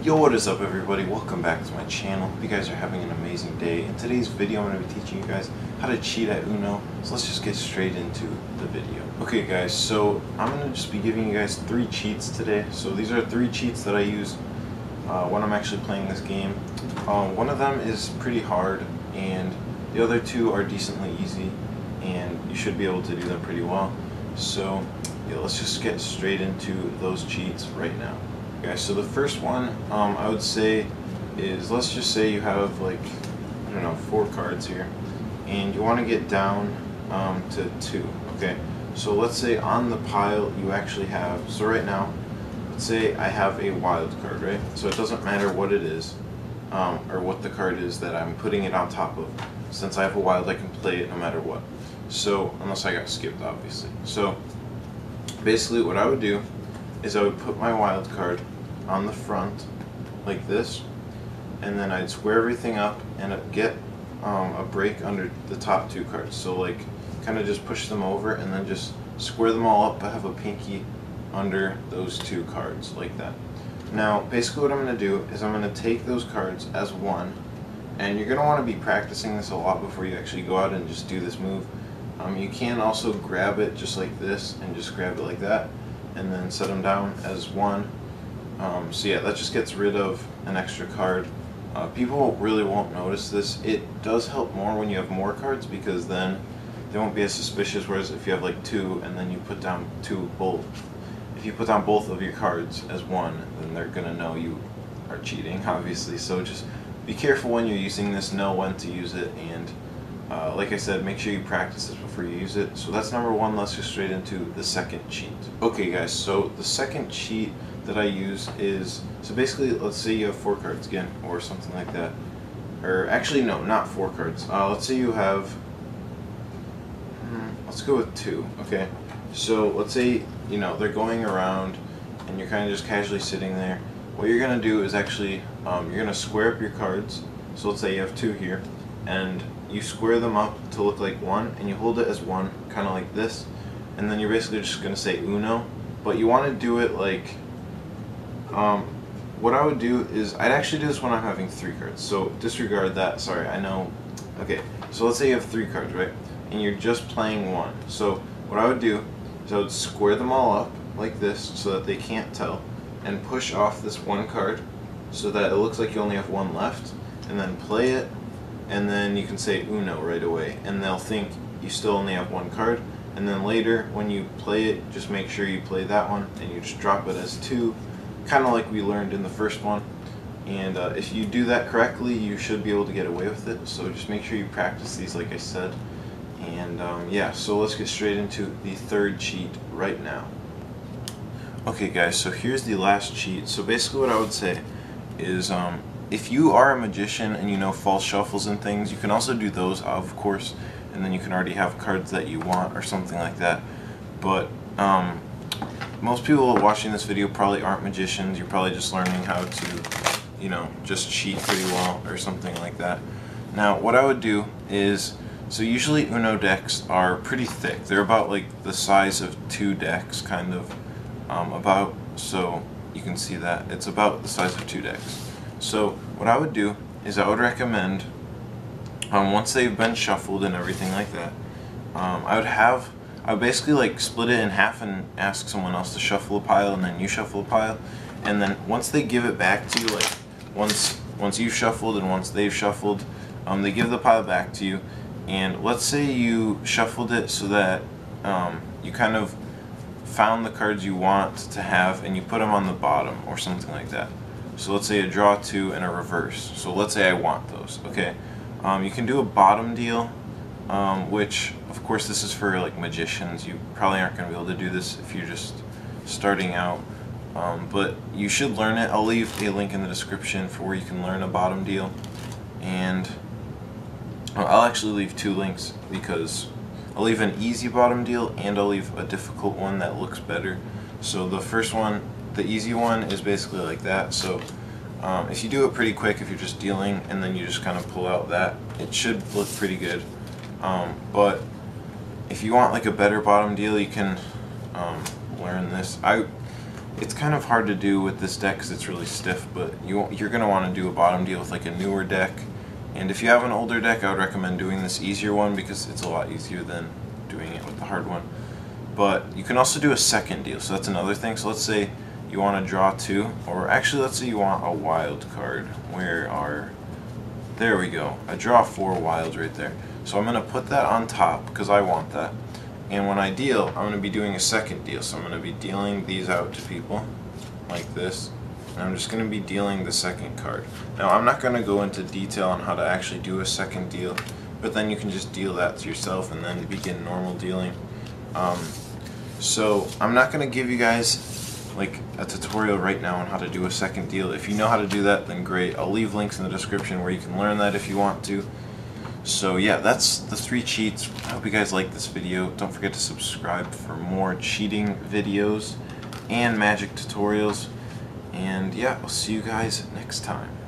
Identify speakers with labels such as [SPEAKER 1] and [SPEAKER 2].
[SPEAKER 1] Yo, what is up everybody? Welcome back to my channel. Hope you guys are having an amazing day. In today's video I'm going to be teaching you guys how to cheat at Uno. So let's just get straight into the video. Okay guys, so I'm going to just be giving you guys 3 cheats today. So these are 3 cheats that I use when I'm actually playing this game. One of them is pretty hard and the other 2 are decently easy and you should be able to do them pretty well. So yeah, let's just get straight into those cheats right now. Okay, so the first one I would say is, let's just say you have like, I don't know, 4 cards here and you want to get down to 2. Okay, so let's say on the pile you actually have, so right now let's say I have a wild card, right? So it doesn't matter what it is or what the card is that I'm putting it on top of. Since I have a wild, I can play it no matter what. So unless I got skipped, obviously. So basically what I would do is I would put my wild card on the front like this, and then I'd square everything up and get a break under the top 2 cards. So like kind of just push them over and then just square them all up, but have a pinky under those 2 cards like that. Now basically what I'm going to do is I'm going to take those cards as one, and you're going to want to be practicing this a lot before you actually go out and just do this move. You can also grab it just like this and just grab it like that and then set them down as one. So yeah, that just gets rid of an extra card. People really won't notice this. It does help more when you have more cards because then they won't be as suspicious, whereas if you have like 2 and then you put down if you put down both of your cards as one, then they're gonna know you are cheating, obviously. So just be careful when you're using this, know when to use it, and like I said, make sure you practice this before you use it. So that's number 1. Let's go straight into the second cheat. Okay guys, so the second cheat that I use is, so basically let's say you have 4 cards again or something like that, or actually no, not 4 cards. Let's say you have, let's go with 2. Okay, so let's say, you know, they're going around and you're kind of just casually sitting there. What you're gonna do is actually you're gonna square up your cards. So let's say you have 2 here and you square them up to look like 1 and you hold it as 1, kind of like this, and then you're basically just gonna say Uno, but you want to do it like what I would do is, I'd actually do this when I'm having 3 cards, so disregard that, sorry, I know. Okay, so let's say you have 3 cards, right, and you're just playing 1. So what I would do is I would square them all up like this so that they can't tell, and push off this 1 card so that it looks like you only have 1 left, and then play it, and then you can say Uno right away, and they'll think you still only have 1 card, and then later when you play it, just make sure you play that one and you just drop it as 2, kind of like we learned in the first one. And if you do that correctly, you should be able to get away with it. So just make sure you practice these like I said. And yeah, so let's get straight into the third cheat right now. Okay guys, so here's the last cheat. So basically what I would say is if you are a magician and you know false shuffles and things, you can also do those, of course, and then you can already have cards that you want or something like that. But most people watching this video probably aren't magicians. You're probably just learning how to, you know, just cheat pretty well or something like that. Now what I would do is, so usually Uno decks are pretty thick. They're about like the size of 2 decks, kind of, about, so you can see that it's about the size of 2 decks. So what I would do is I would recommend, once they've been shuffled and everything like that, I would basically like split it in half and ask someone else to shuffle a pile, and then you shuffle a pile, and then once they give it back to you, like once you've shuffled and once they've shuffled, they give the pile back to you. And let's say you shuffled it so that you kind of found the cards you want to have and you put them on the bottom or something like that. So let's say a draw 2 and a reverse. So let's say I want those. Okay, you can do a bottom deal, which of course this is for like magicians. You probably aren't going to be able to do this if you're just starting out, but you should learn it. I'll leave a link in the description for where you can learn a bottom deal, and I'll actually leave 2 links because I'll leave an easy bottom deal and I'll leave a difficult one that looks better. So the first one, the easy one, is basically like that. So if you do it pretty quick, if you're just dealing and then you just kind of pull out that, it should look pretty good. But if you want like a better bottom deal, you can learn this. It's kind of hard to do with this deck because it's really stiff, but you're going to want to do a bottom deal with like a newer deck. And if you have an older deck, I would recommend doing this easier one because it's a lot easier than doing it with the hard one. But you can also do a second deal, so that's another thing. So let's say you want to draw 2, or actually let's say you want a wild card. There we go. I draw 4 wilds right there. So I'm going to put that on top because I want that. And when I deal, I'm going to be doing a second deal. So I'm going to be dealing these out to people like this. And I'm just going to be dealing the second card. Now I'm not going to go into detail on how to actually do a second deal, but then you can just deal that to yourself and then begin normal dealing. So I'm not going to give you guys like a tutorial right now on how to do a second deal. If you know how to do that, then great. I'll leave links in the description where you can learn that if you want to. So yeah, that's the 3 cheats. I hope you guys like this video. Don't forget to subscribe for more cheating videos and magic tutorials. And yeah, I'll see you guys next time.